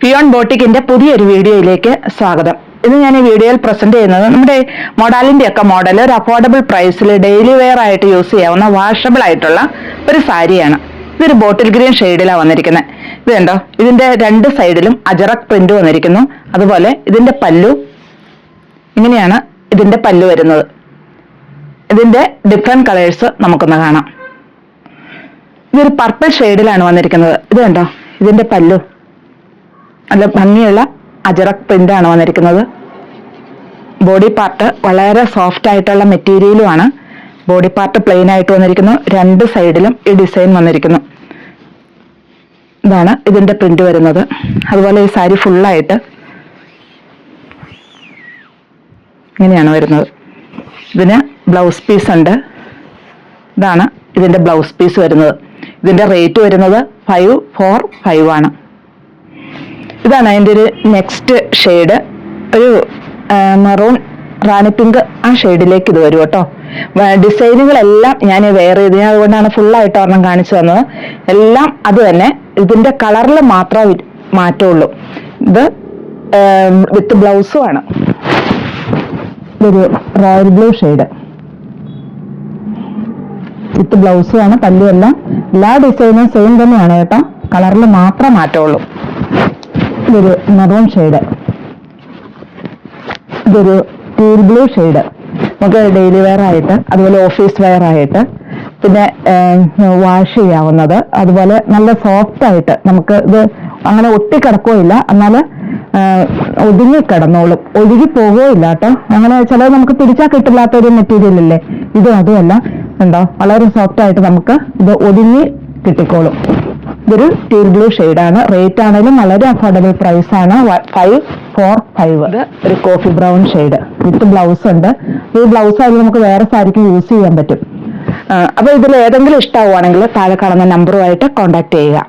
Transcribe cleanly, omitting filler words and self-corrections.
ഫിയോൺ ബോട്ടിക്കിന്റെ പുതിയൊരു വീഡിയോയിലേക്ക് സ്വാഗതം. ഇന്ന് ഞാൻ ഈ വീഡിയോയിൽ പ്രസന്റ് ചെയ്യുന്നത് നമ്മുടെ മൊഡാലിന്റെ ഒക്കെ മോഡൽ ഒരു അഫോർഡബിൾ പ്രൈസിൽ ഡെയിലി വെയർ ആയിട്ട് യൂസ് ചെയ്യാവുന്ന വാഷബിൾ ആയിട്ടുള്ള ഒരു സാരിയാണ്. ഇതൊരു ബോട്ടിൽ ഗ്രീൻ ഷെയ്ഡിലാണ് വന്നിരിക്കുന്നത്. ഇത് കണ്ടോ, ഇതിന്റെ രണ്ട് സൈഡിലും അജറക് പ്രിന്റ് വന്നിരിക്കുന്നു. അതുപോലെ ഇതിന്റെ പല്ലു ഇങ്ങനെയാണ് ഇതിന്റെ പല്ലു വരുന്നത്. ഇതിന്റെ ഡിഫറെന്റ് കളേഴ്സ് നമുക്കൊന്ന് കാണാം. ഇതൊരു പർപ്പിൾ ഷെയ്ഡിലാണ് വന്നിരിക്കുന്നത്. ഇത് കണ്ടോ, ഇതിന്റെ പല്ലു നല്ല ഭംഗിയുള്ള അജറക് പ്രിന്റ് ആണ് വന്നിരിക്കുന്നത്. ബോഡി പാർട്ട് വളരെ സോഫ്റ്റ് ആയിട്ടുള്ള മെറ്റീരിയലുമാണ്. ബോഡി പാർട്ട് പ്ലെയിൻ ആയിട്ട് വന്നിരിക്കുന്നു. രണ്ട് സൈഡിലും ഈ ഡിസൈൻ വന്നിരിക്കുന്നു. ഇതാണ് ഇതിന്റെ പ്രിന്റ് വരുന്നത്. അതുപോലെ ഈ സാരി ഫുള്ളായിട്ട് ഇങ്ങനെയാണ് വരുന്നത്. ഇതിന് ബ്ലൗസ് പീസ് ഉണ്ട്. ഇതാണ് ഇതിന്റെ ബ്ലൗസ് പീസ് വരുന്നത്. ഇതിന്റെ റേറ്റ് വരുന്നത് 545 ആണ്. ഇതാണ് അതിൻ്റെ ഒരു നെക്സ്റ്റ് ഷെയ്ഡ്. ഒരു മെറൂൺ റാണി പിങ്ക് ആ ഷെയ്ഡിലേക്ക് ഇത് വരും കേട്ടോ. ഡിസൈനുകളെല്ലാം ഞാൻ വെയർ ചെയ്ത്, ഞാൻ അതുകൊണ്ടാണ് ഫുള്ളായിട്ട് ഒരെണ്ണം കാണിച്ചു തന്നത്. എല്ലാം അത് തന്നെ, ഇതിന്റെ കളറിൽ മാത്രമേ മാറ്റമുള്ളൂ. ഇത് വിത്ത് ബ്ലൗസും ആണ്. ഇതൊരു റോയൽ ബ്ലൂ ഷെയ്ഡ് വിത്ത് ബ്ലൗസും ആണ്. പല്ലുമെല്ലാം എല്ലാ ഡിസൈനും സെയിം തന്നെയാണ് കേട്ടോ, കളറിൽ മാത്രമേ മാറ്റമുള്ളൂ. ഇതൊരു മെറൂൺ ഷെയ്ഡ്, ഇതൊരു ടീൽ ബ്ലൂ ഷെയ്ഡ്. നമുക്ക് ഡെയിലി വെയർ ആയിട്ട്, അതുപോലെ ഓഫീസ് വെയർ ആയിട്ട്, പിന്നെ വാഷ് ചെയ്യാവുന്നത്. അതുപോലെ നല്ല സോഫ്റ്റ് ആയിട്ട് നമുക്ക് ഇത് അങ്ങനെ ഒട്ടിക്കിടക്കുകയില്ല, എന്നാൽ ഒതുങ്ങി കിടന്നോളും, ഒഴുകി പോകുകയില്ല കേട്ടോ. അങ്ങനെ ചിലത് നമുക്ക് പിടിച്ചാൽ കിട്ടില്ലാത്തൊരു മെറ്റീരിയൽ അല്ലേ, ഇതും അതുമല്ല. ഉണ്ടോ, വളരെ സോഫ്റ്റ് ആയിട്ട് നമുക്ക് ഇത് ഒതുങ്ങി കിട്ടിക്കോളും. ഇതൊരു ടീൽ ബ്ലൂ ഷെയ്ഡാണ്. റേറ്റ് ആണെങ്കിലും വളരെ അഫോർഡബിൾ പ്രൈസ് ആണ്, 545. ഇത് ഒരു coffee brown shade with blouse ഉണ്ട്. ഈ ബ്ലൗസ് ആയിട്ട് നമുക്ക് വേറെ സാരിക്ക് യൂസ് ചെയ്യാൻ പറ്റും. അപ്പൊ ഇതിൽ ഏതെങ്കിലും ഇഷ്ടമാവുകയാണെങ്കിൽ താഴെ കാണുന്ന നമ്പറുമായിട്ട് കോൺടാക്ട് ചെയ്യുക.